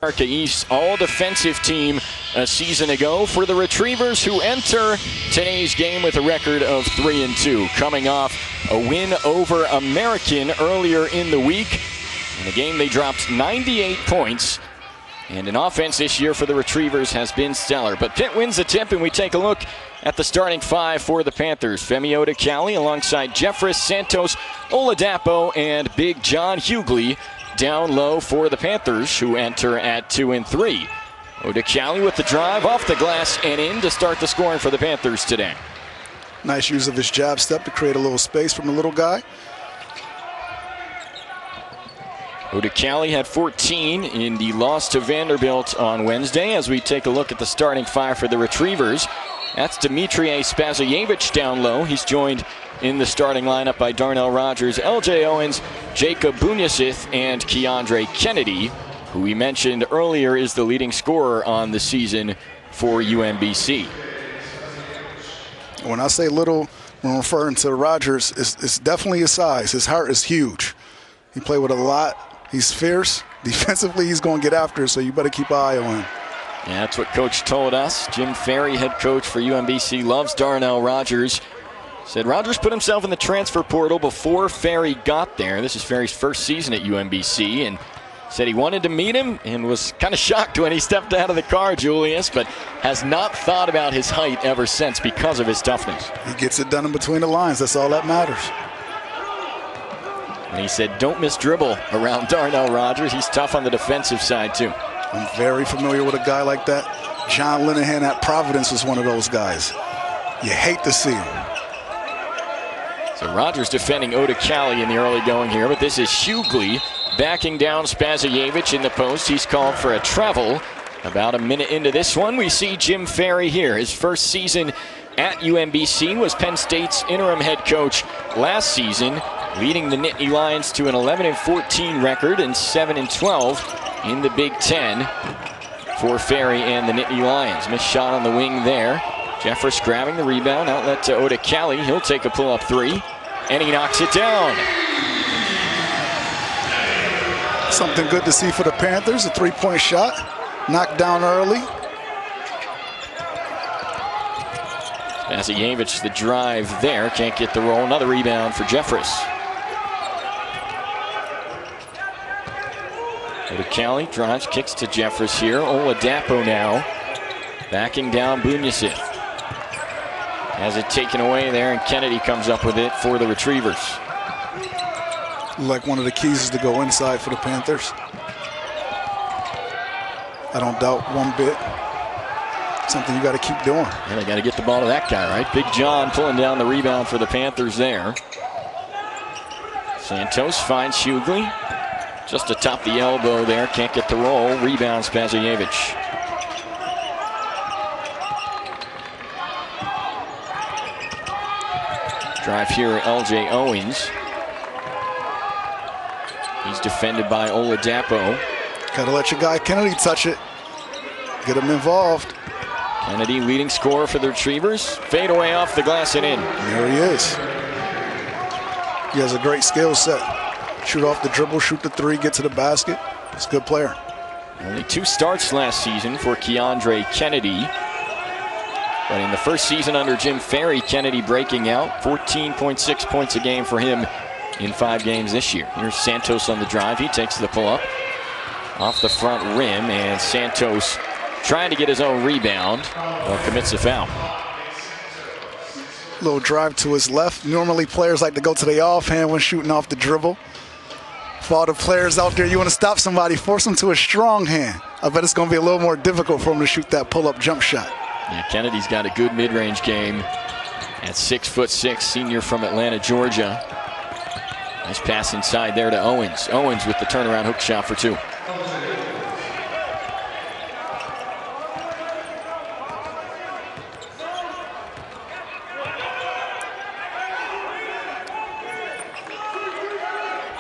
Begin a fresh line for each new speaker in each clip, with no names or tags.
East all-defensive team a season ago for the Retrievers, who enter today's game with a record of 3-2, coming off a win over American earlier in the week. In the game, they dropped 98 points, and an offense this year for the Retrievers has been stellar. But Pitt wins the tip, and we take a look at the starting five for the Panthers. Femi Odekale alongside Jeffress, Santos, Oladapo, and Big John Hughley down low for the Panthers, who enter at 2-3. Odekale with the drive off the glass and in to start the scoring for the Panthers today.
Nice use of his jab step to create a little space from the little guy.
Odekale had 14 in the loss to Vanderbilt on Wednesday. As we take a look at the starting five for the Retrievers, that's Dimitrije Spazajevich down low. He's joined in the starting lineup by Darnell Rogers, LJ Owens, Jacob Bunyasith, and Keandre Kennedy, who we mentioned earlier is the leading scorer on the season for UMBC.
When I say little, when referring to Rogers, it's definitely his size. His heart is huge. He played with a lot. He's fierce. Defensively, he's going to get after it, so you better keep an eye on him.
Yeah, that's what Coach told us. Jim Ferry, head coach for UMBC, loves Darnell Rogers. Said Rogers put himself in the transfer portal before Ferry got there. This is Ferry's first season at UMBC, and said he wanted to meet him and was kind of shocked when he stepped out of the car, Julius, but has not thought about his height ever since because of his toughness.
He gets it done in between the lines. That's all that matters.
And he said, don't miss dribble around Darnell Rogers. He's tough on the defensive side, too.
I'm very familiar with a guy like that. John Linehan at Providence was one of those guys. You hate to see him.
So Rogers defending Odekale in the early going here, but this is Hughley backing down Spazajevich in the post. He's called for a travel. About a minute into this one, we see Jim Ferry here. His first season at UMBC, was Penn State's interim head coach last season, leading the Nittany Lions to an 11-14 record and 7-12 in the Big Ten for Ferry and the Nittany Lions. Missed shot on the wing there. Jeffress grabbing the rebound, outlet to Odekale. He'll take a pull-up three, and he knocks it down.
Something good to see for the Panthers, a three-point shot, knocked down early.
Spazajevich, the drive there, can't get the roll. Another rebound for Jeffress. Odekale drives, kicks to Jeffress here. Oladapo now backing down Bunyasith. Has it taken away there, and Kennedy comes up with it for the Retrievers.
Like one of the keys is to go inside for the Panthers. I don't doubt one bit. Something you got to keep doing.
Yeah, they got to get the ball to that guy, right? Big John pulling down the rebound for the Panthers there. Santos finds Hughley. Just atop the elbow there, can't get the roll. Rebound Spazajevich. Drive here, LJ Owens. He's defended by Oladapo.
Gotta let your guy Kennedy touch it. Get him involved.
Kennedy, leading scorer for the Retrievers. Fade away off the glass and in.
There he is. He has a great skill set. Shoot off the dribble, shoot the three, get to the basket. He's a good player.
Only 2 starts last season for Keandre Kennedy. But in the first season under Jim Ferry, Kennedy breaking out. 14.6 points a game for him in 5 games this year. Here's Santos on the drive. He takes the pull-up off the front rim, and Santos trying to get his own rebound, but commits a foul.
Little drive to his left. Normally players like to go to the offhand when shooting off the dribble. For all the players out there, you want to stop somebody, force them to a strong hand. I bet it's going to be a little more difficult for him to shoot that pull-up jump shot.
Yeah, Kennedy's got a good mid-range game at 6'6", senior from Atlanta, Georgia. Nice pass inside there to Owens. Owens with the turnaround hook shot for 2.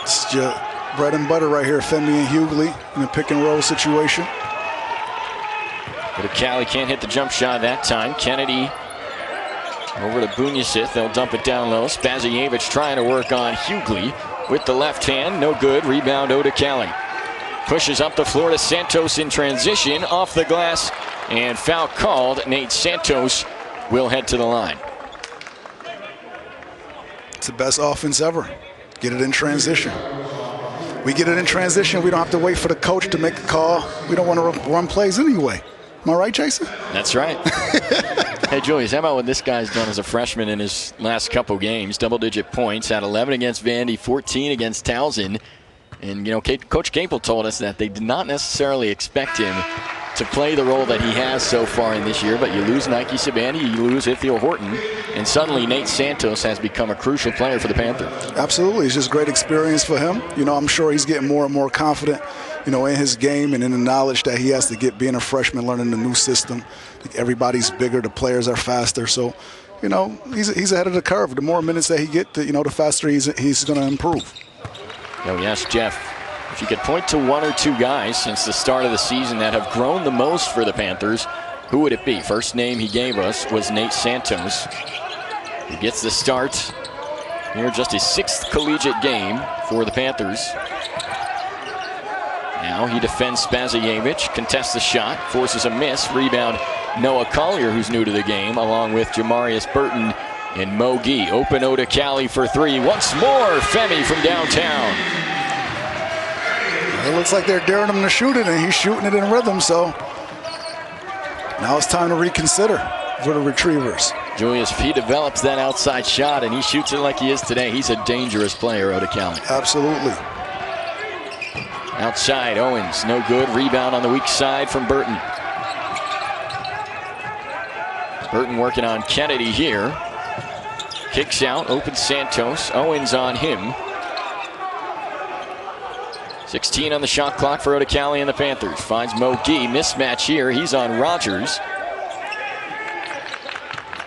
This is your bread and butter right here, Femi and Hughley in a pick and roll situation.
Odekale can't hit the jump shot that time. Kennedy over to Bunyasith. They'll dump it down low. Spazajevich trying to work on Hughley with the left hand. No good. Rebound Odekale. Pushes up the floor to Santos in transition. Off the glass and foul called. Nate Santos will head to the line.
It's the best offense ever. Get it in transition. We get it in transition. We don't have to wait for the coach to make a call. We don't want to run plays anyway. Am I right, Jason?
That's right. Hey, Julius, how about what this guy's done as a freshman in his last couple games? Double-digit points, had 11 against Vandy, 14 against Towson. And, you know, Coach Capel told us that they did not necessarily expect him to play the role that he has so far in this year, but you lose Nike Sabandi, you lose Ithiel Horton, and suddenly Nate Santos has become a crucial player for the Panthers. Absolutely. It's just great experience for him. You know, I'm sure he's getting more and more confident, you know, in his game and in the knowledge that he has to get being a freshman, learning the new system. Everybody's bigger, the players are faster, so, you know, he's ahead of the curve. The more minutes that he gets, you know, the faster he's going to improve. Oh, yes, Jeff. If you could point to one or two guys since the start of the season that have grown the most for the Panthers, who would it be? First name he gave us was Nate Santos. He gets the start here, just his 6th collegiate game for the Panthers. Now he defends Spazievich, contests the shot, forces a miss. Rebound Noah Collier, who's new to the game, along with Jamarius Burton and Mo Gee. Open Oda Cali for 3. Once more, Femi from downtown. It looks like they're daring him to shoot it, and he's shooting it in rhythm, so now it's time to reconsider for the Retrievers. Julius, if he develops that outside shot and he shoots it like he is today, he's a dangerous player, Oda Cali. Absolutely. Outside, Owens, no good. Rebound on the weak side from Burton. Burton working on Kennedy here. Kicks out, opens Santos. Owens on him. 16 on the shot clock for Oda Cali and the Panthers. Finds Mo Gee. Mismatch here. He's on Rogers.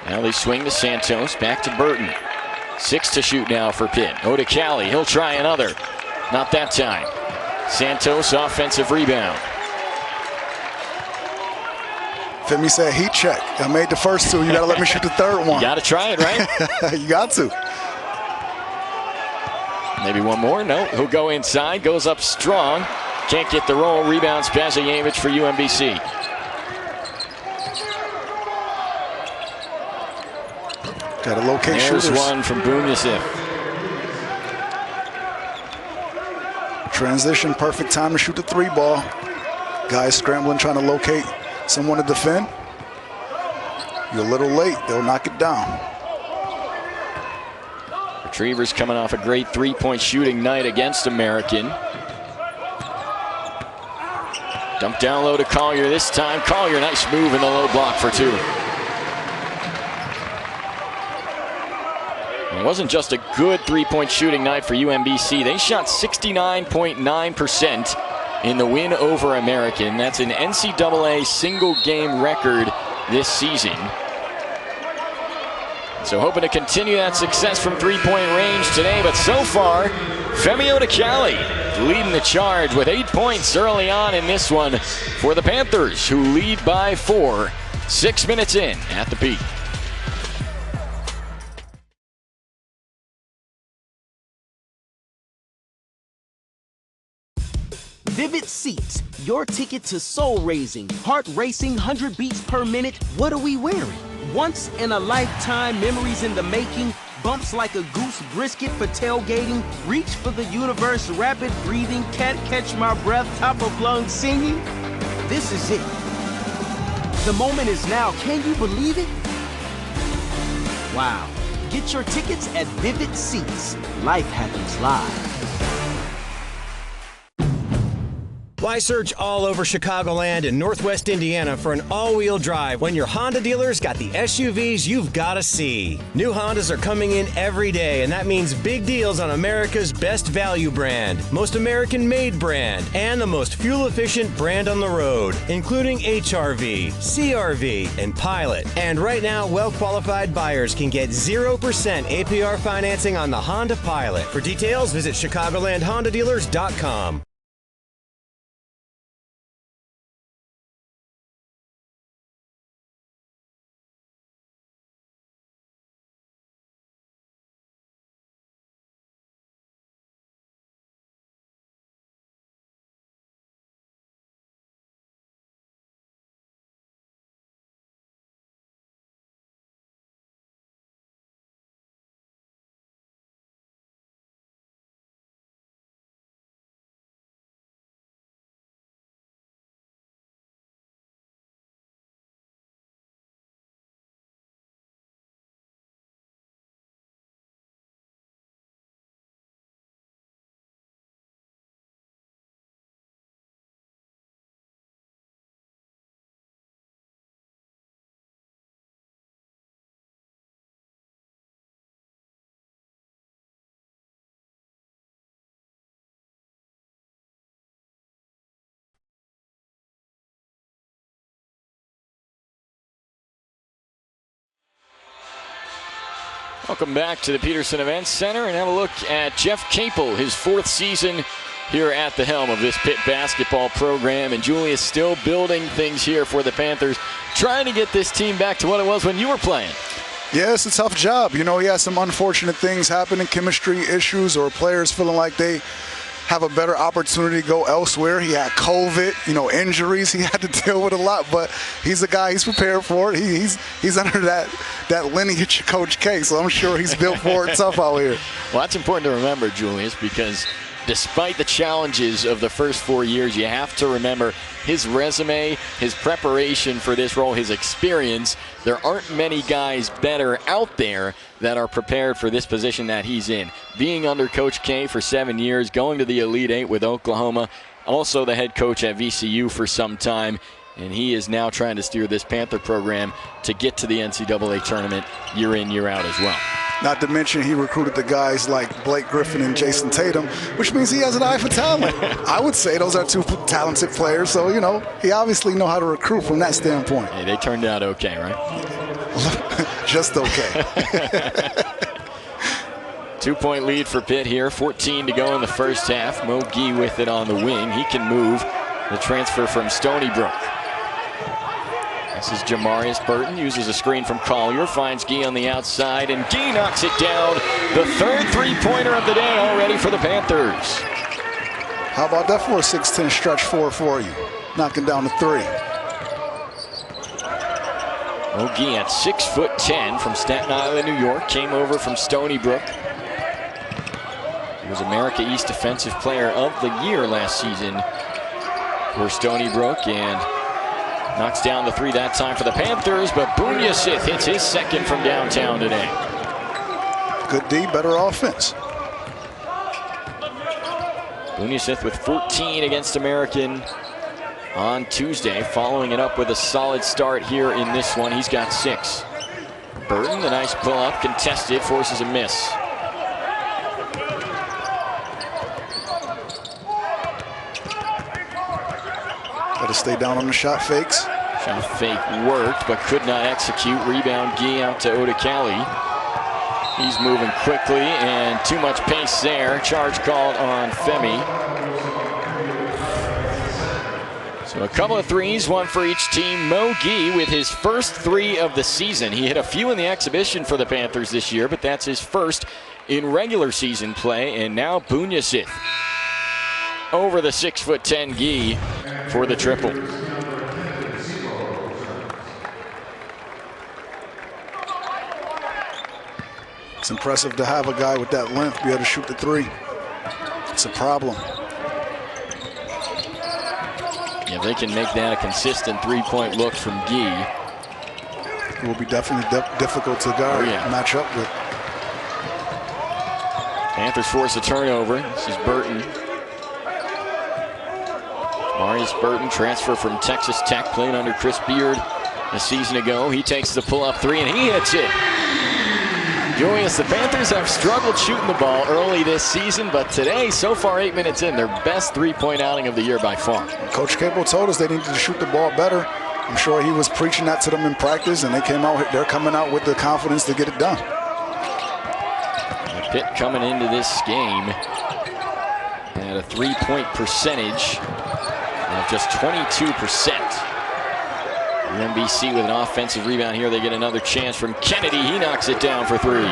Now they swing to Santos. Back to Burton. 6 to shoot now for Pitt. Oda Cali, he'll try another. Not that time. Santos, offensive rebound. Femi said heat check. I made the first 2. You got to let me shoot the third one. You got to try it, right? You got to. Maybe one more. No, he'll go inside. Goes up strong. Can't get the roll. Rebounds Spazievich for UMBC. Got to locate shooters. There's one from Boone Youssef. Transition, perfect time to shoot the 3 ball. Guys scrambling, trying to locate someone to defend. You're a little late. They'll knock it down. Retrievers coming off a great 3-point shooting night against American. Dump down low to Collier this time. Collier, nice move in the low block for 2. It wasn't just a good 3-point shooting night for UMBC. They shot 69.9% in the win over American. That's an NCAA single game record this season. So hoping to continue that success from 3-point range today, but so far, Femi Oda Cali leading the charge with 8 points early on in this one for the Panthers, who lead by 4, 6 minutes in at the peak.
Vivid Seats, your ticket to soul-raising, heart-racing, 100 beats per minute. What are we wearing? Once-in-a-lifetime memories in the making, bumps like a goose brisket for tailgating, reach for the universe, rapid breathing, can't catch my breath, top of lungs singing. This is it. The moment is now. Can you believe it? Wow. Get your tickets at Vivid Seats. Life happens live.
Why search all over Chicagoland and Northwest Indiana for an all-wheel drive when your Honda dealer's got the SUVs you've got to see? New Hondas are coming in every day, and that means big deals on America's best value brand, most American-made brand, and the most fuel-efficient brand on the road, including HRV, CRV, and Pilot. And right now, well-qualified buyers can get 0% APR financing on the Honda Pilot. For details, visit ChicagolandHondaDealers.com.
Welcome back to the Peterson Events Center and have a look at Jeff Capel, his 4th season here at the helm of this Pitt basketball program. And Julius still building things here for the Panthers, trying to get this team back to what it was when you were playing.
Yeah, it's a tough job. You know, he has some unfortunate things happening, chemistry issues, or players feeling like they have a better opportunity to go elsewhere. He had COVID, injuries. He had to deal with a lot, but he's a guy, he's prepared for it. He's under that lineage of Coach K, so I'm sure he's built for it tough out here.
Well, that's important to remember, Julius, because despite the challenges of the first 4 years, you have to remember his resume, his preparation for this role, his experience. There aren't many guys better out there that are prepared for this position that he's in. Being under Coach K for 7 years, going to the Elite Eight with Oklahoma, also the head coach at VCU for some time, and he is now trying to steer this Panther program to get to the NCAA tournament year in, year out as well.
Not to mention he recruited the guys like Blake Griffin and Jason Tatum, which means he has an eye for talent. I would say those are 2 talented players, so, he obviously know how to recruit from that standpoint.
Hey, they turned out okay, right?
Just okay.
2-point lead for Pitt here, 14 to go in the first half. Mo Gee with it on the wing. He can move the transfer from Stony Brook. This is Jamarius Burton, uses a screen from Collier, finds Gee on the outside, and Gee knocks it down. The 3rd three-pointer of the day already for the Panthers.
How about that for a 6'10" stretch 4 for you? Knocking down the 3.
Gee at 6'10" from Staten Island, New York, came over from Stony Brook. He was America East Defensive Player of the Year last season for Stony Brook, and knocks down the 3 that time for the Panthers, but Bunyasith hits his 2nd from downtown today.
Good D, better offense.
Bunyasith with 14 against American on Tuesday, following it up with a solid start here in this one. He's got 6. Burton, the nice pull-up, contested, forces a miss.
Got to stay down on the shot fakes.
Shot fake worked, but could not execute. Rebound Gee out to Odekali. He's moving quickly, and too much pace there. Charge called on Femi. So a couple of threes, 1 for each team. Mo Gee with his first 3 of the season. He hit a few in the exhibition for the Panthers this year, but that's his first in regular season play. And now Bunyasith over the 6'10" Gee for the triple.
It's impressive to have a guy with that length be able to shoot the 3. It's a problem.
Yeah, they can make that a consistent 3-point look from Gee.
It will be definitely difficult to guard, match up with.
Panthers force a turnover. This is Burton. Marius Burton, transfer from Texas Tech, playing under Chris Beard a season ago. He takes the pull-up 3, and he hits it. Julius, the Panthers have struggled shooting the ball early this season, but today, so far 8 minutes in, their best 3-point outing of the year by far.
Coach Capel told us they needed to shoot the ball better. I'm sure he was preaching that to them in practice, and they're coming out with the confidence to get it done.
Pitt coming into this game at a 3-point percentage of just 22%. umbc with an offensive rebound here. They get another chance from Kennedy. He knocks it down for 3.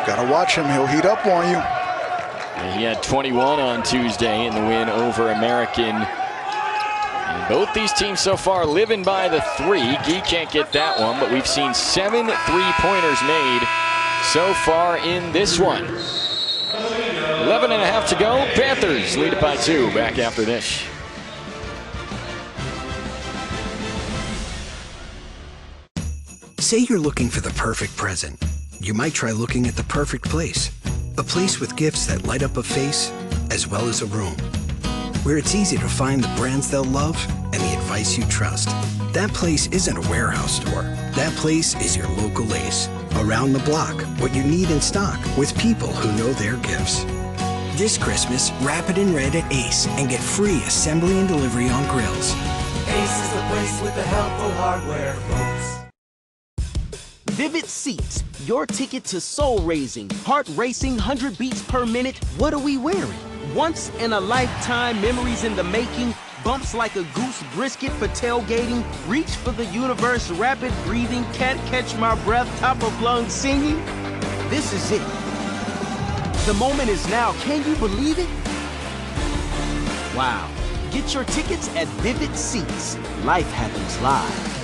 Gotta watch him. He'll heat up on you.
And he had 21 on Tuesday in the win over American. And both these teams so far living by the 3. Gee can't get that one, but we've seen 7 3-pointers made so far in this one. 11.5 to go. Panthers lead it by 2. Back after this.
Say you're looking for the perfect present. You might try looking at the perfect place. A place with gifts that light up a face, as well as a room. Where it's easy to find the brands they'll love and the advice you trust. That place isn't a warehouse store. That place is your local Ace. Around the block, what you need in stock, with people who know their gifts. This Christmas, wrap it in red at Ace and get free assembly and delivery on grills.
Ace is the place with the helpful hardware, folks.
Vivid Seats, your ticket to soul-raising, heart-racing, 100 beats per minute. What are we wearing? Once-in-a-lifetime memories in the making. Bumps like a goose brisket for tailgating. Reach for the universe, rapid breathing. Can't catch my breath, top of lungs singing. This is it. The moment is now. Can you believe it? Wow. Get your tickets at Vivid Seats. Life happens live.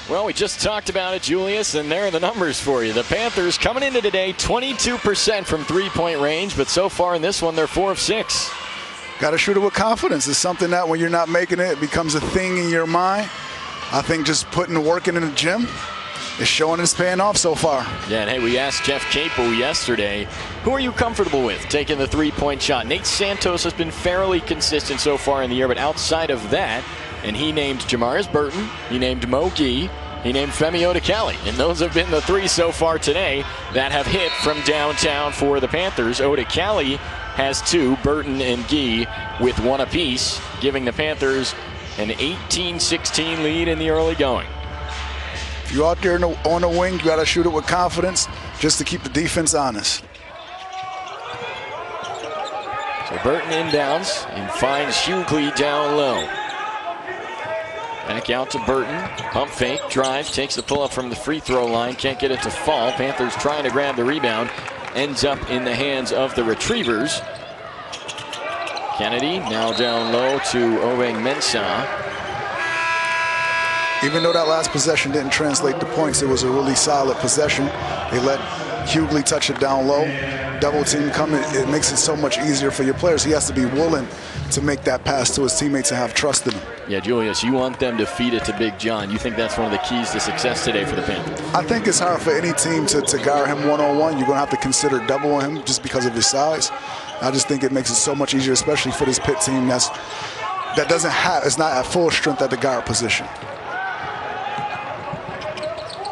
Well, we just talked about it, Julius, and there are the numbers for you. The Panthers coming into today 22% from three-point range, but so far in this one, they're 4 of 6.
Got to shoot it with confidence. It's something that when you're not making it, it becomes a thing in your mind. I think just putting the work in the gym is showing it's paying off so far.
Yeah, and hey, we asked Jeff Capel yesterday, who are you comfortable with taking the three-point shot? Nate Santos has been fairly consistent so far in the year, but outside of that, and he named Jamarius Burton, he named Mo Gee, he named Femi Odekale, and those have been the three so far today that have hit from downtown for the Panthers. Odekale has 2, Burton and Gee with 1 apiece, giving the Panthers an 18-16 lead in the early going.
If you're out there on the wing, you got to shoot it with confidence just to keep the defense honest.
So Burton inbounds and finds Hughley down low. Back out to Burton, pump fake, drive, takes the pull-up from the free throw line, can't get it to fall. Panthers trying to grab the rebound, ends up in the hands of the Retrievers. Kennedy now down low to Oweng Mensah.
Even though that last possession didn't translate to points, it was a really solid possession. They let Hughley touch it down low. Double team coming, it makes it so much easier for your players. He has to be willing to make that pass to his teammates and have trust in him.
Yeah, Julius, you want them to feed it to Big John. You think that's one of the keys to success today for the Panthers?
I think it's hard for any team to guard him one-on-one. You're going to have to consider doubling him just because of his size. I just think it makes it so much easier, especially for this Pitt team it's not at full strength at the guard position.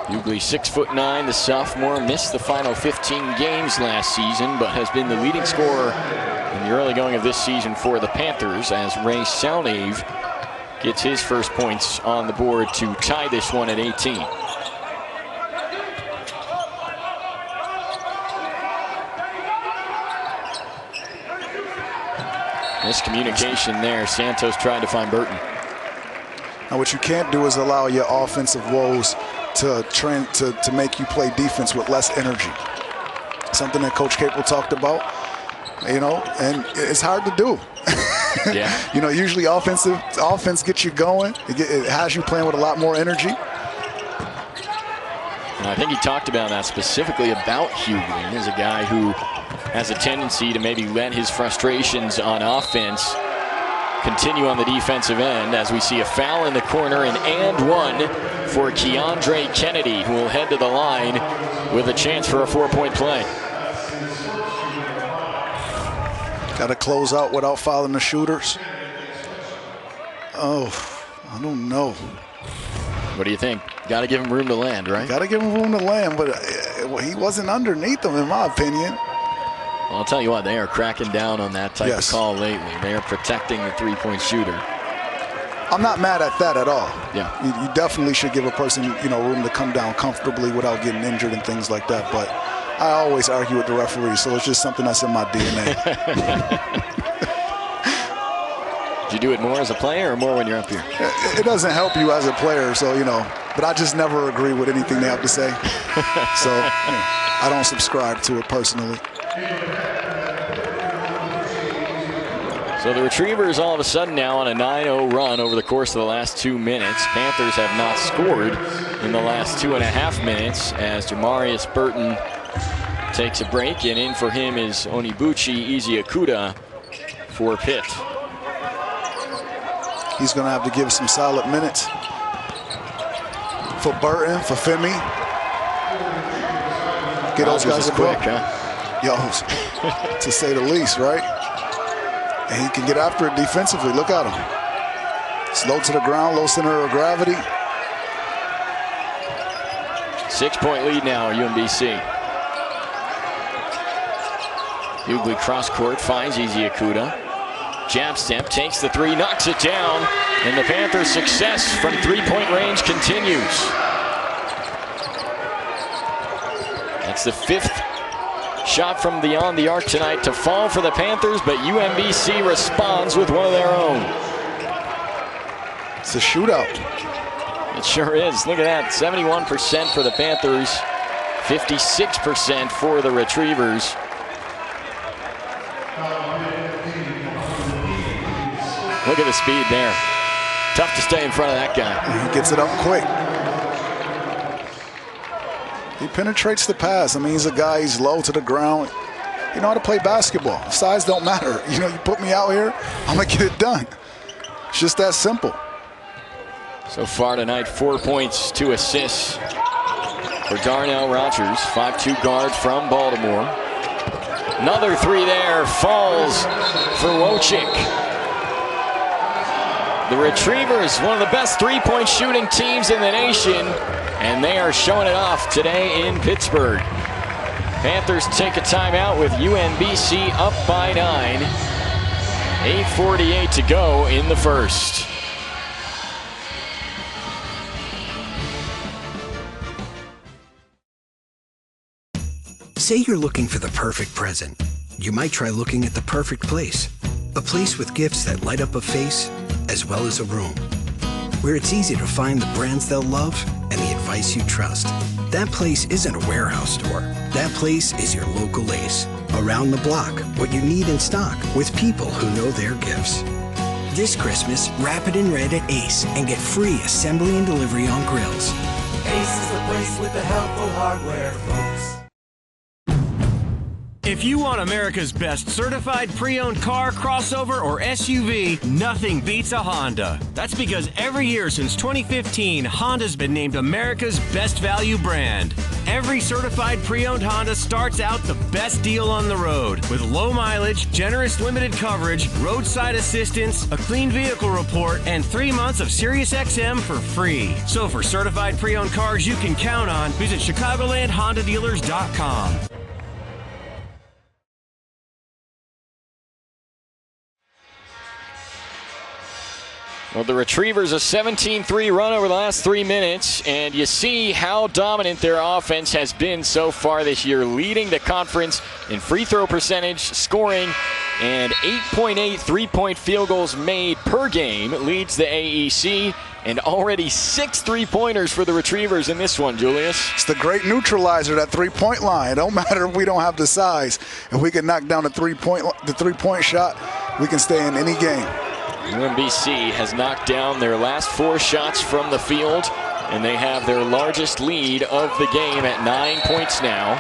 Hughley, 6'9", the sophomore, missed the final 15 games last season, but has been the leading scorer in the early going of this season for the Panthers as Ray Salnave gets his first points on the board to tie this one at 18. Miscommunication there. Santos tried to find Burton.
Now what you can't do is allow your offensive woes to make you play defense with less energy. Something that Coach Capel talked about, and it's hard to do.
Yeah.
Usually offense gets you going. It has you playing with a lot more energy.
And I think he talked about that specifically about Hughley as a guy who has a tendency to maybe let his frustrations on offense continue on the defensive end, as we see a foul in the corner and one for Keandre Kennedy, who will head to the line with a chance for a 4-point play.
Got to close out without fouling the shooters. Oh, I don't know.
What do you think? Got to give him room to land, right?
Got to give him room to land, but he wasn't underneath him, in my opinion.
Well, I'll tell you what, they are cracking down on that type of call lately. They are protecting the three-point shooter.
I'm not mad at that at all.
Yeah.
You definitely should give a person, room to come down comfortably without getting injured and things like that. But I always argue with the referee, so it's just something that's in my DNA.
Do you do it more as a player or more when you're up here?
It doesn't help you as a player, so, but I just never agree with anything they have to say. So I don't subscribe to it personally.
So the Retrievers all of a sudden now on a 9-0 run over the course of the last 2 minutes. Panthers have not scored in the last 2.5 minutes as Jamarius Burton takes a break, and in for him is Onibuchi Iziakuda for Pitt.
He's going to have to give some solid minutes for Burton, for Femi. Get those guys a
quick, huh?
Yo, to say the least, right? And he can get after it defensively. Look at him. Slow to the ground, low center of gravity.
6-point lead now, UMBC. Hughley cross court, finds Iziakuda. Jab step, takes the three, knocks it down, and the Panthers' success from three-point range continues. That's the 5th shot from beyond the arc tonight to fall for the Panthers, but UMBC responds with one of their own.
It's a shootout.
It sure is. Look at that. 71% for the Panthers, 56% for the Retrievers. Look at the speed there. Tough to stay in front of that guy.
He gets it up quick. He penetrates the pass. I mean, he's a guy, he's low to the ground. You know how to play basketball. Size don't matter. You put me out here, I'm going to get it done. It's just that simple.
So far tonight, 4 points, 2 assists for Darnell Rogers, 5'2" guard from Baltimore. Another three there, falls for Wojcik. The Retrievers, one of the best three-point shooting teams in the nation, and they are showing it off today in Pittsburgh. Panthers take a timeout with UMBC up by 9. 8:48 to go in the first.
Say you're looking for the perfect present. You might try looking at the perfect place. A place with gifts that light up a face, as well as a room. Where it's easy to find the brands they'll love and the advice you trust. That place isn't a warehouse store. That place is your local Ace. Around the block, what you need in stock, with people who know their gifts. This Christmas, wrap it in red at Ace and get free assembly and delivery on grills.
Ace is the place with the helpful hardware, folks.
If you want America's best certified pre-owned car, crossover, or SUV, nothing beats a Honda. That's because every year since 2015, Honda's been named America's best value brand. Every certified pre-owned Honda starts out the best deal on the road with low mileage, generous limited coverage, roadside assistance, a clean vehicle report, and 3 months of SiriusXM for free. So for certified pre-owned cars you can count on, visit ChicagolandHondaDealers.com.
Well, the Retrievers a 17-3 run over the last 3 minutes, and you see how dominant their offense has been so far this year, leading the conference in free throw percentage, scoring, and 8.8 three-point field goals made per game leads the AEC, and already 6 three-pointers for the Retrievers in this one, Julius.
It's the great neutralizer, that three-point line. It don't matter if we don't have the size. If we can knock down the three-point shot, we can stay in any game.
UMBC has knocked down their last 4 shots from the field, and they have their largest lead of the game at 9 points now.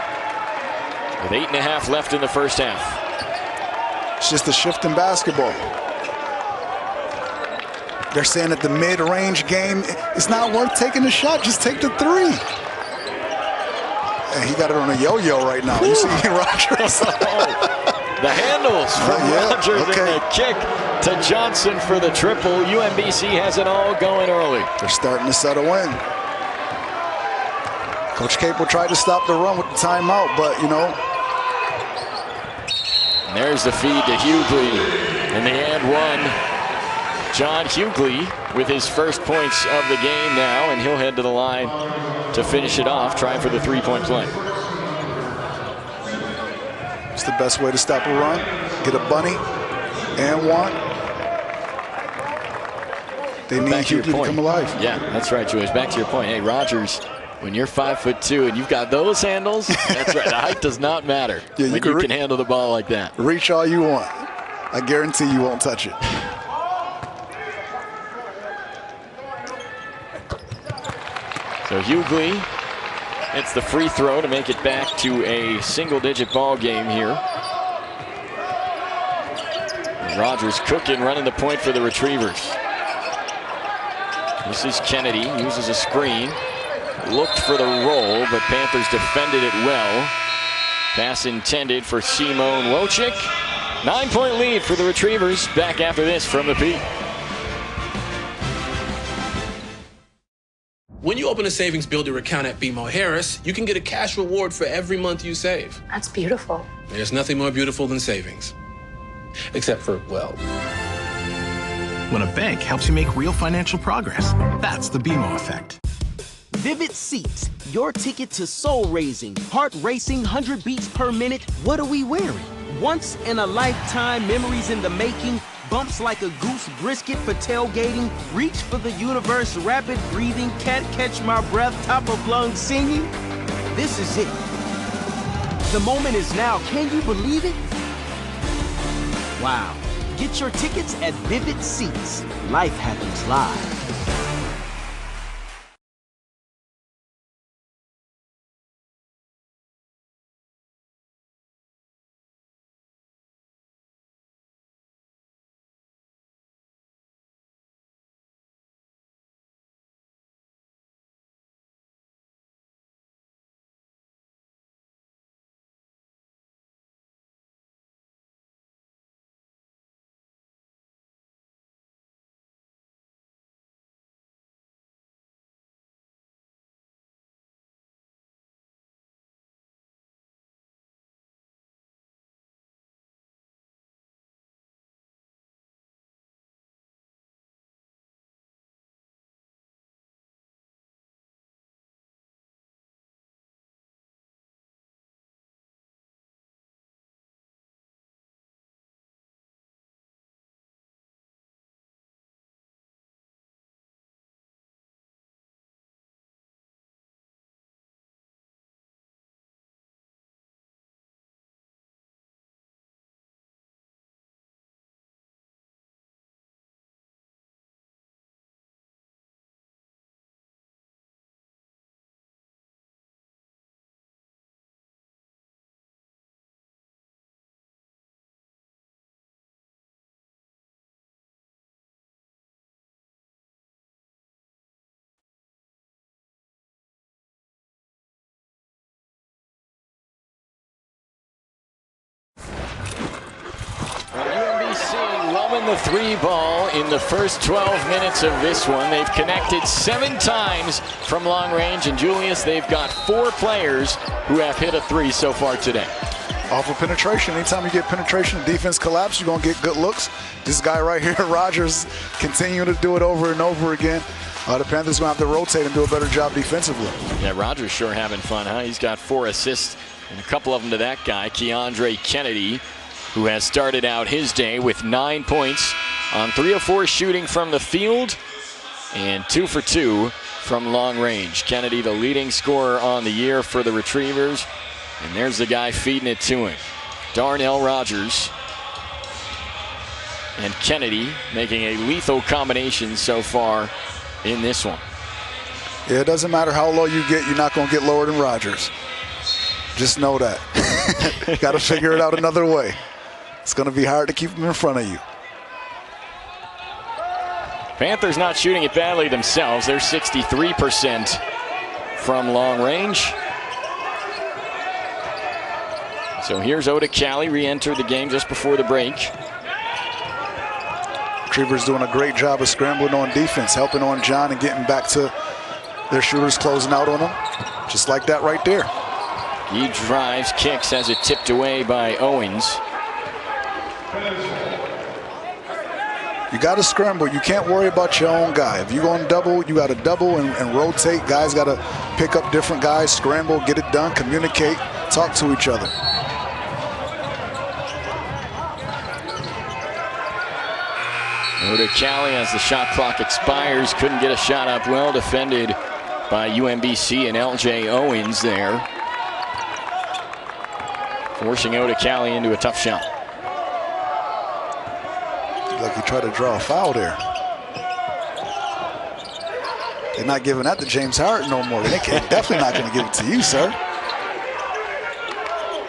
with 8.5 left in the first half.
It's just a shift in basketball. They're saying that the mid-range game, it's not worth taking the shot. Just take the three. And he got it on a yo-yo right now. You see Rogers.
The handles from Rogers and the kick to Johnson for the triple. UMBC has it all going early.
They're starting to settle in. Coach Capel tried to stop the run with the timeout, but, you know.
And there's the feed to Hughley. And the and one. John Hughley with his first points of the game now, and he'll head to the line to finish it off, trying for the three-point play.
It's the best way to stop a run. Get a bunny and one. They need Hughley to come alive.
Yeah, that's right, Joyce. Back to your point. Hey, Rogers, when you're 5'2" and you've got those handles, that's right. The height does not matter when you can handle the ball like that.
Reach all you want. I guarantee you won't touch it.
So Hughley hits the free throw to make it back to a single-digit ball game here. And Rogers cooking, running the point for the Retrievers. This is Kennedy, uses a screen. Looked for the roll, but Panthers defended it well. Pass intended for Simone Wojcik. 9-point lead for the Retrievers. Back after this from the P.
When you open a savings builder account at BMO Harris, you can get a cash reward for every month you save.
That's beautiful.
There's nothing more beautiful than savings. Except for, well...
When a bank helps you make real financial progress, that's the BMO effect.
Vivid Seats, your ticket to soul-raising, heart-racing, 100 beats per minute. What are we wearing? Once-in-a-lifetime memories in the making. Bumps like a goose brisket for tailgating. Reach for the universe, rapid breathing. Can't catch my breath, top of lungs singing. This is it. The moment is now. Can you believe it? Wow. Get your tickets at Vivid Seats. Life happens live.
UMBC loving the three ball in the first 12 minutes of this one. They've connected 7 times from long range, and Julius, they've got 4 players who have hit a 3 so far today.
Off of penetration. Anytime you get penetration, the defense collapse, you're going to get good looks. This guy right here, Rogers, continuing to do it over and over again. The Panthers going to have to rotate and do a better job defensively.
Yeah, Rogers sure having fun, huh? He's got 4 assists, and a couple of them to that guy, Keandre Kennedy, who has started out his day with 9 points on 3 of 4 shooting from the field and 2 for 2 from long range. Kennedy, the leading scorer on the year for the Retrievers. And there's the guy feeding it to him. Darnell Rogers and Kennedy making a lethal combination so far in this one.
Yeah, it doesn't matter how low you get, you're not going to get lower than Rogers. Just know that. Got to figure it out another way. It's going to be hard to keep them in front of you.
Panthers not shooting it badly themselves. They're 63% from long range. So here's Oda Cali, re-entered the game just before the break.
Retrievers doing a great job of scrambling on defense, helping on John and getting back to their shooters, closing out on them. Just like that right there.
He drives, kicks, has it tipped away by Owens.
You got to scramble. You can't worry about your own guy. If you're going double, you got to double and rotate. Guys got to pick up different guys, scramble, get it done, communicate, talk to each other.
Oda Cali, as the shot clock expires, couldn't get a shot up. Well defended by UMBC and LJ Owens there, forcing Oda Cali into a tough shot.
Like he tried to draw a foul there. They're not giving that to James Harden no more. They're definitely not going to give it to you, sir.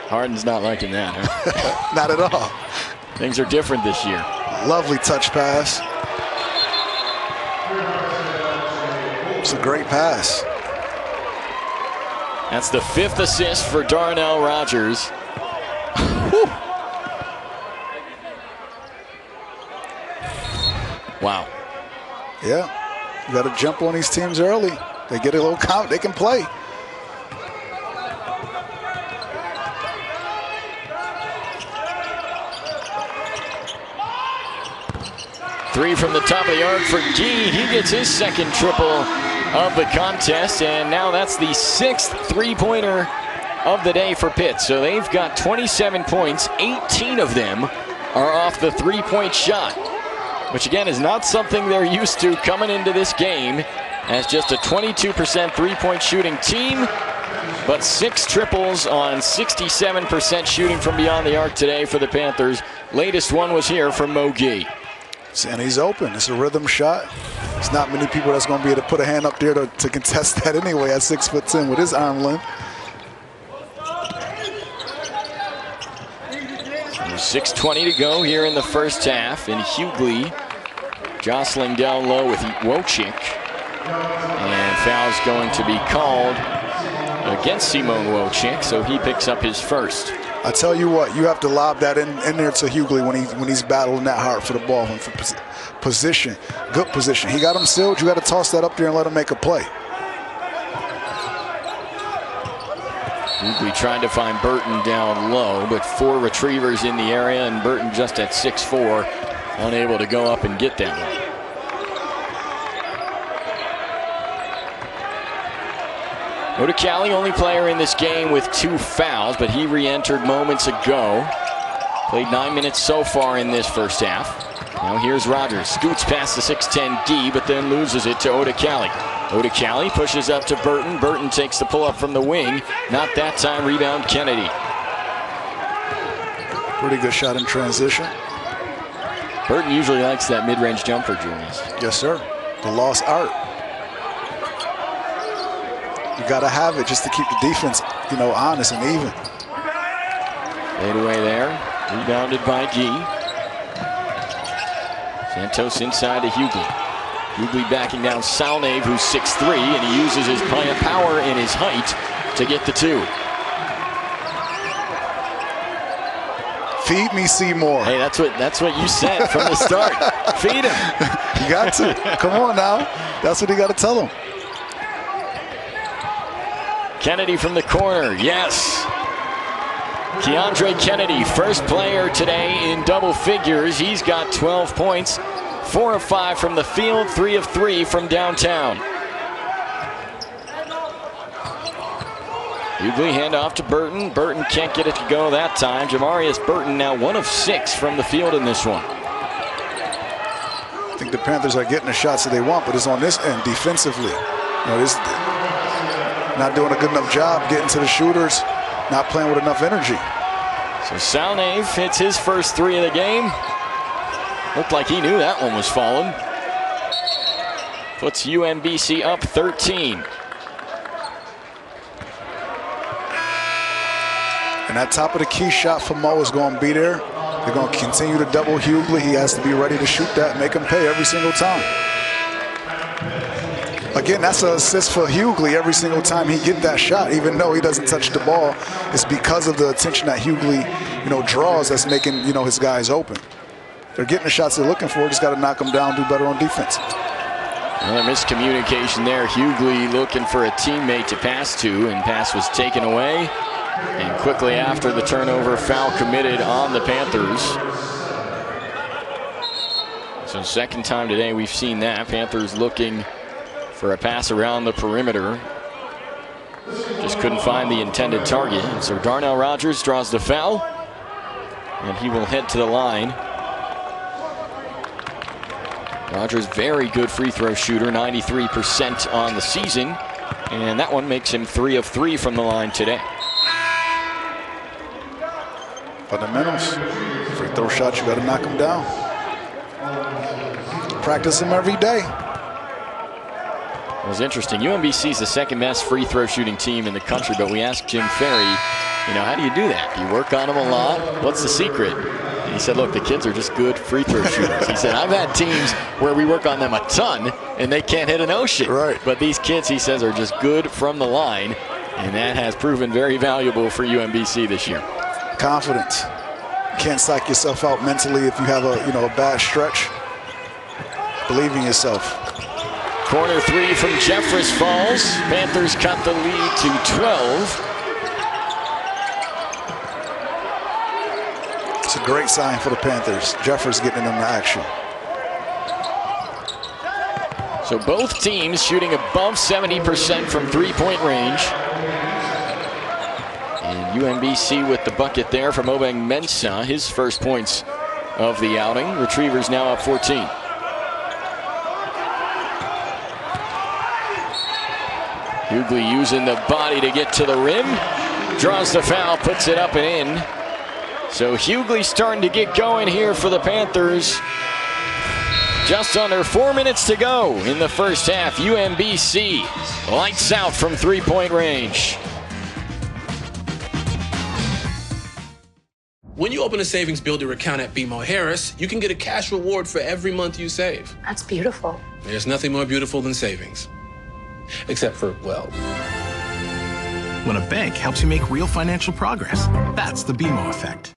Harden's not liking that, huh?
Not at all.
Things are different this year.
Lovely touch pass. It's a great pass.
That's the 5th assist for Darnell Rogers. Wow.
Yeah, you got to jump on these teams early. They get a little count, they can play.
Three from the top of the arc for Gee. He gets his second triple of the contest, and now that's the 6th three-pointer of the day for Pitt. So they've got 27 points. 18 of them are off the three-point shot, which again is not something they're used to coming into this game as just a 22% three-point shooting team, but 6 triples on 67% shooting from beyond the arc today for the Panthers. Latest one was here from Mo Gee.
And he's open. It's a rhythm shot. There's not many people that's going to be able to put a hand up there to contest that anyway at 6'10" with his arm length.
6:20 to go here in the first half, and Hughley jostling down low with Wojcik. And foul's going to be called against Simon Wojcik, so he picks up his first.
I tell you what, you have to lob that in there to Hughley when he's battling that hard for the ball and for position, good position. He got him sealed. You got to toss that up there and let him make a play.
Hughley trying to find Burton down low, but 4 retrievers in the area, and Burton just at 6'4", unable to go up and get that one. Oda Cali, only player in this game with 2 fouls, but he re-entered moments ago. Played 9 minutes so far in this first half. Now here's Rogers, scoots past the 6'10" D, but then loses it to Oda Cali. Oda Cali pushes up to Burton. Burton takes the pull-up from the wing. Not that time, rebound Kennedy.
Pretty good shot in transition.
Burton usually likes that mid-range jumper, Julius.
Yes, sir. The lost art. You got to have it just to keep the defense, honest and even.
Fade away there. Rebounded by Gee. Santos inside to Hughley. Hughley backing down Salnave, who's 6'3", and he uses his power and his height to get the 2.
Feed me Seymour.
Hey, that's what you said from the start. Feed him.
You got to. Come on now. That's what you got to tell him.
Kennedy from the corner, yes. Keandre Kennedy, first player today in double figures. He's got 12 points, 4 of 5 from the field, 3 of 3 from downtown. Hughley handoff to Burton. Burton can't get it to go that time. Jamarius Burton now 1 of 6 from the field in this one.
I think the Panthers are getting the shots that they want, but it's on this end defensively. Not doing a good enough job getting to the shooters, not playing with enough energy.
So Salnave hits his first 3 of the game. Looked like he knew that one was falling. Puts UMBC up 13.
And that top of the key shot for Mo is going to be there. They're going to continue to double Hughley. He has to be ready to shoot that, make him pay every single time. Again, that's an assist for Hughley every single time he get that shot, even though he doesn't touch the ball. It's because of the attention that Hughley, draws that's making, his guys open. They're getting the shots they're looking for. Just got to knock them down, do better on defense.
Another miscommunication there. Hughley looking for a teammate to pass to, and pass was taken away. And quickly after the turnover, foul committed on the Panthers. So second time today we've seen that. Panthers looking for a pass around the perimeter. Just couldn't find the intended target. And so Darnell Rogers draws the foul, and he will head to the line. Rogers, very good free throw shooter, 93% on the season. And that one makes him 3 of 3 from the line today.
Fundamentals. Free throw shots, you got to knock them down. Practice them every day.
It was interesting. UMBC is the second best free throw shooting team in the country, but we asked Jim Ferry, how do you do that? Do you work on them a lot? What's the secret? And he said, look, the kids are just good free throw shooters. He said, I've had teams where we work on them a ton and they can't hit an ocean.
Right.
But these kids, he says, are just good from the line, and that has proven very valuable for UMBC this year.
Confidence. You can't psych yourself out mentally if you have a bad stretch. Believe in yourself.
Corner three from Jeffress falls. Panthers cut the lead to 12.
It's a great sign for the Panthers. Jeffress getting them to action.
So both teams shooting above 70% from three-point range. And UMBC with the bucket there from Obeng Mensah, his first points of the outing. Retrievers now up 14. Hughley using the body to get to the rim. Draws the foul, puts it up and in. So Hughley starting to get going here for the Panthers. Just under 4 minutes to go in the first half. UMBC lights out from three-point range.
When you open a savings builder account at BMO Harris, you can get a cash reward for every month you save.
That's beautiful.
There's nothing more beautiful than savings. Except for, well,
When a bank helps you make real financial progress, that's the BMO effect.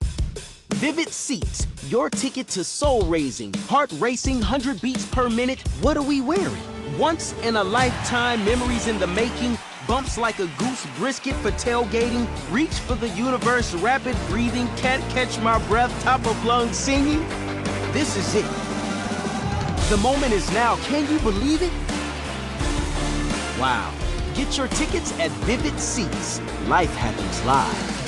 Vivid Seats, your ticket to soul-raising, heart-racing, 100 beats per minute. What are we wearing? Once-in-a-lifetime memories in the making, bumps like a goose brisket for tailgating, reach for the universe, rapid breathing, can't catch my breath, top of lungs singing. This is it. The moment is now. Can you believe it? Wow. Get your tickets at Vivid Seats. Life happens live.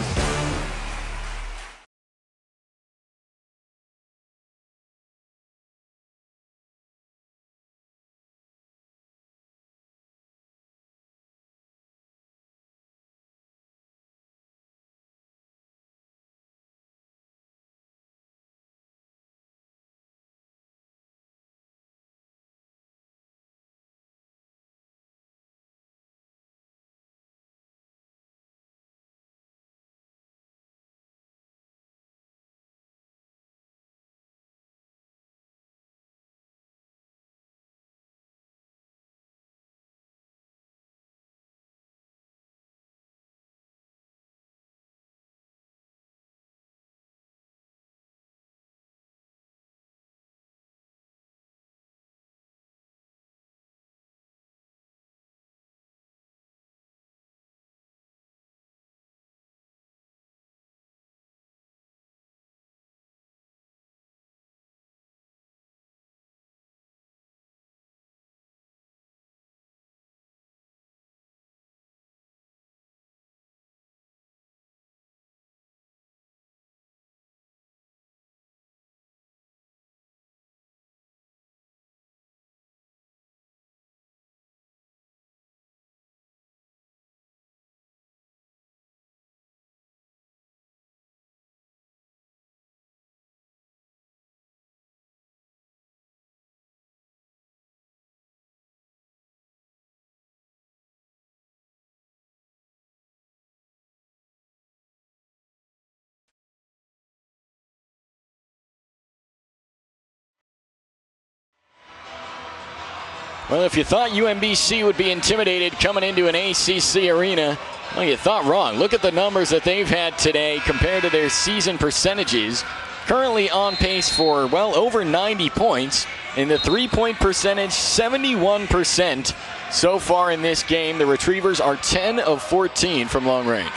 Well, if you thought UMBC would be intimidated coming into an ACC arena, well, you thought wrong. Look at the numbers that they've had today compared to their season percentages. Currently on pace for, well, over 90 points. In the three-point percentage, 71% so far in this game. The Retrievers are 10 of 14 from long range.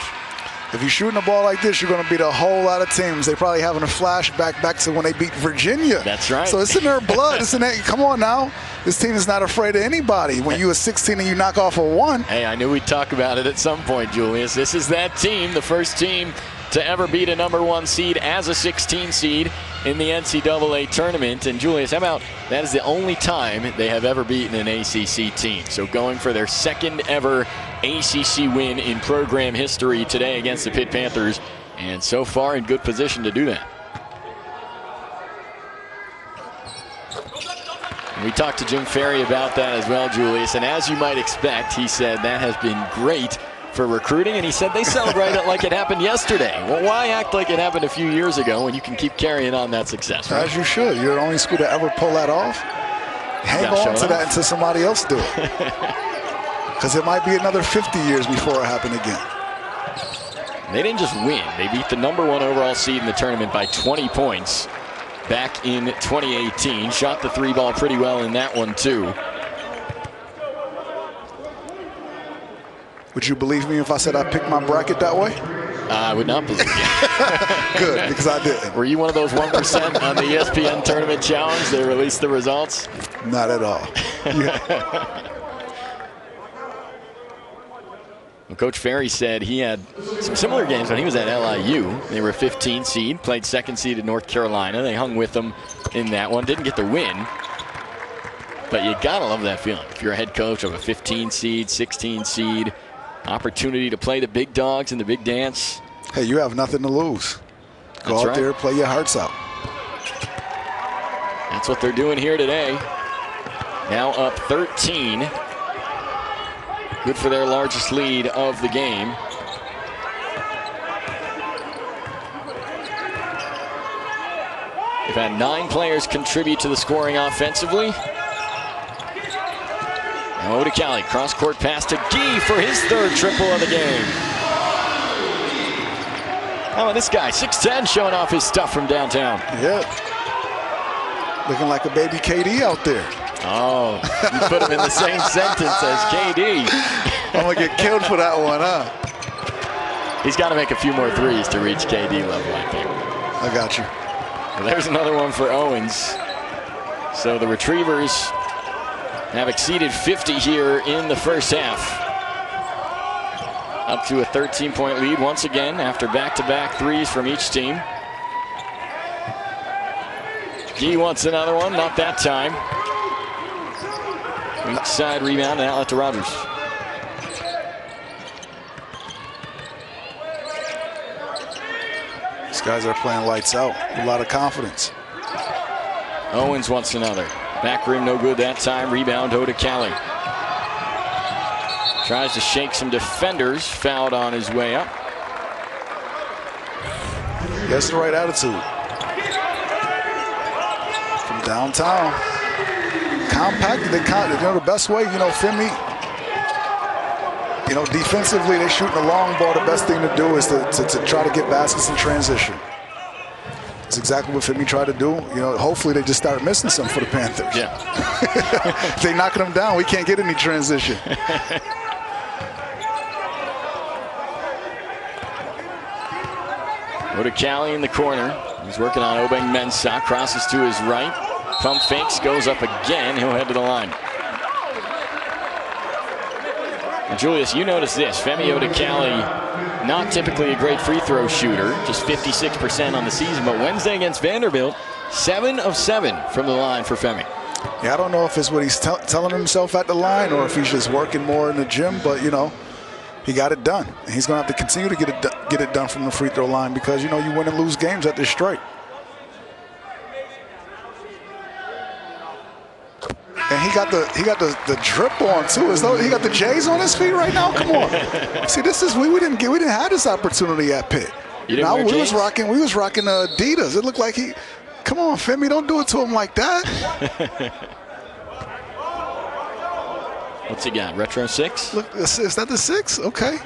If you're shooting the ball like this, you're going to beat a whole lot of teams. They're probably having a flashback back to when they beat Virginia.
That's right.
So it's in their blood. It's in their, come on now. This team is not afraid of anybody. When you were 16 and you knock off a 1.
Hey, I knew we'd talk about it at some point, Julius. This is that team, the first team to ever beat a #1 seed as a 16 seed in the NCAA tournament. And Julius, how about that is the only time they have ever beaten an ACC team. So going for their second ever ACC win in program history today against the Pitt Panthers. And so far in good position to do that. We talked to Jim Ferry about that as well, Julius. And as you might expect, he said that has been great for recruiting, and he said they celebrate it like it happened yesterday. Well, why act like it happened a few years ago when you can keep carrying on that success, right?
As you should. You're the only school to ever pull that off. Hang on to that until somebody else do it. Because it might be another 50 years before it happened again.
They didn't just win. They beat the #1 overall seed in the tournament by 20 points back in 2018. Shot the 3 ball pretty well in that one, too.
Would you believe me if I said I picked my bracket that way?
I would not believe you.
Good, because I didn't.
Were you one of those 1% on the ESPN Tournament Challenge that released the results?
Not at all.
Well, Coach Ferry said he had some similar games when he was at LIU. They were a 15 seed, played 2nd seed in North Carolina. They hung with them in that one, didn't get the win. But you gotta love that feeling. If you're a head coach of a 15 seed, 16 seed, opportunity to play the big dogs in the big dance.
Hey, you have nothing to lose. Go out there, play your hearts out.
That's what they're doing here today. Now up 13. Good for their largest lead of the game. They've had 9 players contribute to the scoring offensively. Now Odekali, cross-court pass to Gee for his 3rd triple of the game. How about this guy, 6'10", showing off his stuff from downtown.
Yeah. Looking like a baby KD out there.
Oh, you put him in the same sentence as KD.
I'm going to get killed for that one, huh?
He's got to make a few more threes to reach KD level, I think.
I got you.
Well, there's another one for Owens. So the Retrievers have exceeded 50 here in the first half. Up to a 13-point lead once again after back-to-back threes from each team. Gee wants another one, not that time. Weak side rebound and outlet to Rogers.
These guys are playing lights out. A lot of confidence.
Owens wants another. Back rim no good that time. Rebound Odekali. Tries to shake some defenders. Fouled on his way up.
That's the right attitude. From downtown. Compacted. The best way, Femi, defensively, they're shooting the long ball. The best thing to do is to try to get baskets in transition. That's exactly what Femi tried to do. Hopefully they just start missing some for the Panthers.
Yeah.
If they knocking them down, we can't get any transition.
Odekali in the corner. He's working on Obeng Mensah. Crosses to his right. Pump fakes, goes up again. He'll head to the line. And Julius, you notice this. Femi Odekali, not typically a great free throw shooter, just 56% on the season, but Wednesday against Vanderbilt, 7 of 7 from the line for Femi.
Yeah, I don't know if it's what he's telling himself at the line or if he's just working more in the gym, but, he got it done. And he's going to have to continue to get it done from the free throw line because, you win and lose games at this straight. And he got the drip on too, as though he got the J's on his feet right now. Come on, see, this is we didn't have this opportunity at Pitt. We was rocking Adidas. It looked like he. Come on, Femi, don't do it to him like that.
What's he got? Retro 6?
Look, is that the 6? Okay.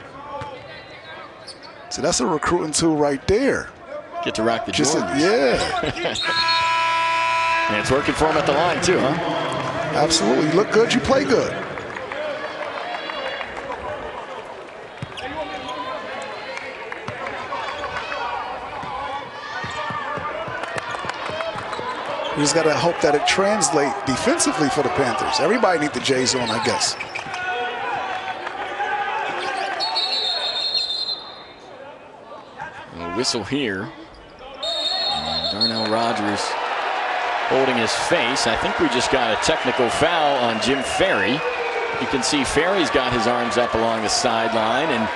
So that's a recruiting tool right there.
Get to rock the Jordans.
Yeah.
And it's working for him at the line too, huh?
Absolutely. You look good, you play good. We just got to hope that it translates defensively for the Panthers. Everybody needs the J zone, I guess.
A whistle here. And Darnell Rogers holding his face. I think we just got a technical foul on Jim Ferry. You can see Ferry's got his arms up along the sideline. And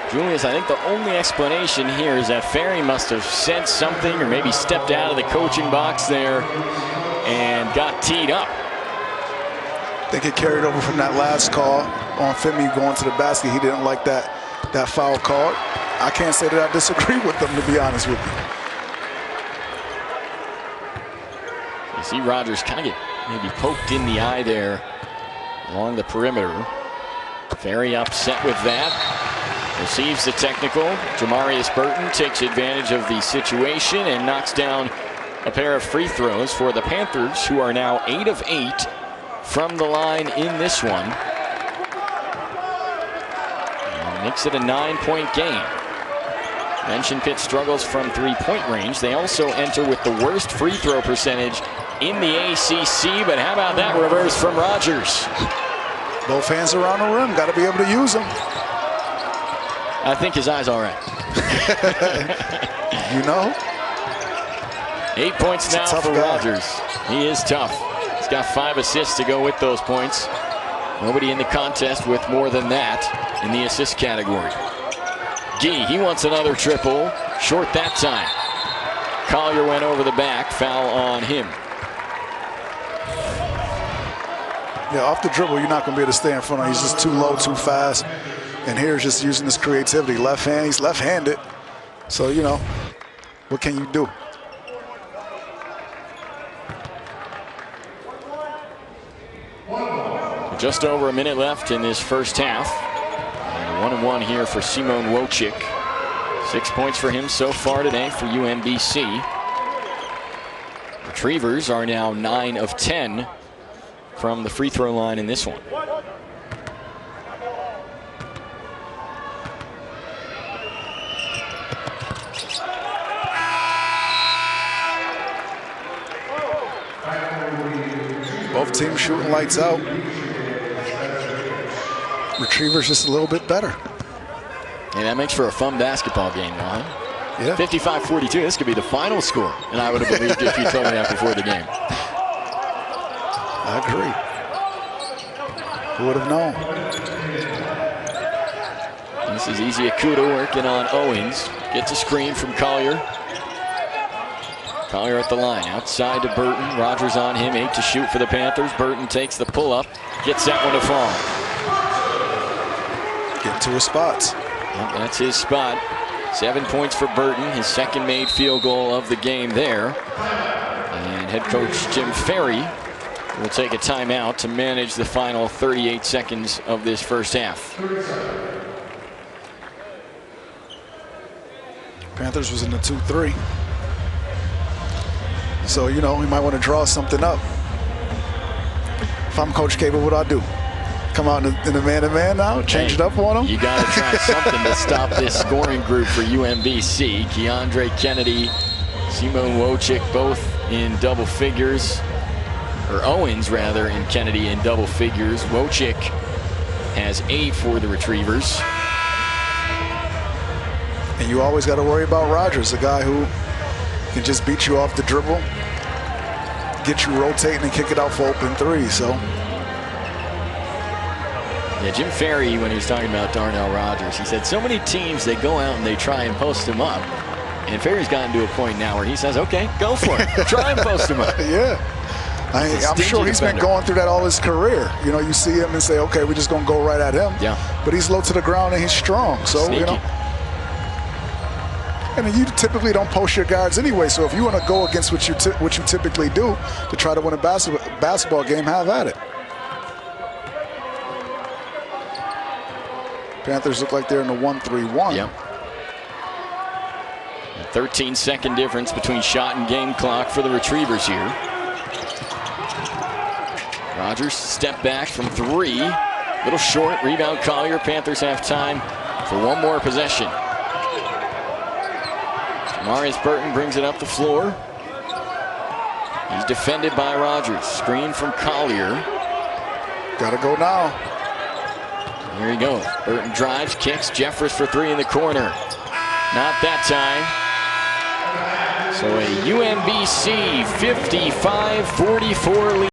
Julius, I think the only explanation here is that Ferry must have said something or maybe stepped out of the coaching box there and got teed up.
I think it carried over from that last call on Femi going to the basket. He didn't like that foul call. I can't say that I disagree with them, to be honest with you.
You see Rogers kind of get maybe poked in the eye there along the perimeter. Very upset with that. Receives the technical. Jamarius Burton takes advantage of the situation and knocks down a pair of free throws for the Panthers, who are now 8 of 8 from the line in this one. And makes it a 9-point game. Mentioned Pitt struggles from three-point range. They also enter with the worst free throw percentage in the ACC, but how about that reverse from Rogers?
Both hands around the rim. Got to be able to use them.
I think his eye's all right.
You know?
8 points now for Rogers. He is tough. He's got 5 assists to go with those points. Nobody in the contest with more than that in the assist category. Gee, he wants another triple. Short that time. Collier went over the back. Foul on him.
Yeah, off the dribble, you're not going to be able to stay in front of him. He's just too low, too fast. And here's just using his creativity. Left hand, he's left-handed. So, you know, what can you do?
Just over a minute left in this first half. And 1-1 here for Simon Wojcik. 6 points for him so far today for UMBC. Retrievers are now 9 of 10 from the free throw line in this one.
Both teams shooting lights out. Retrievers just a little bit better.
And that makes for a fun basketball game, though, huh?
Yeah.
55-42, this could be the final score. And I would have believed it if you told me that before the game.
I agree. Who would have known?
This is Easy Akuta working on Owens. Gets a screen from Collier. Collier at the line, outside to Burton. Rogers on him, 8 to shoot for the Panthers. Burton takes the pull-up, gets that one to fall.
Get to his spots.
Well, that's his spot. 7 points for Burton, his second made field goal of the game there. And head coach Jim Ferry will take a timeout to manage the final 38 seconds of this first half.
Panthers was in the 2-3. So, you know, we might want to draw something up. If I'm Coach Cable, what do I do? Come out in the man-to-man now? Change it up on them?
You got to try something to stop this scoring group for UMBC. Keandre Kennedy, Simon Wojcik both in double figures. Or Owens, rather, and Kennedy in double figures. Wojcik has 8 for the Retrievers.
And you always got to worry about Rogers, a guy who can just beat you off the dribble, get you rotating and kick it out for open three. So,
yeah, Jim Ferry, when he was talking about Darnell Rogers, he said so many teams, they go out and they try and post him up. And Ferry's gotten to a point now where he says, okay, go for it. Try and post him up.
Yeah. I'm sure he's been going through that all his career. You know, you see him and say, okay, we're just going to go right at him.
Yeah.
But he's low to the ground and he's strong. So,
Sneaky.
you know. I mean, you typically don't post your guards anyway. So if you want to go against what you typically do to try to win a basketball game, have at it. Panthers look like they're in the 1-3-1.
Yep. A 13-second difference between shot and game clock for the Retrievers here. Rogers step back from 3. Little short. Rebound Collier. Panthers have time for one more possession. Marius Burton brings it up the floor. He's defended by Rogers. Screen from Collier.
Gotta go now.
There you go. Burton drives, kicks. Jeffress for 3 in the corner. Not that time. So a UMBC 55-44 lead.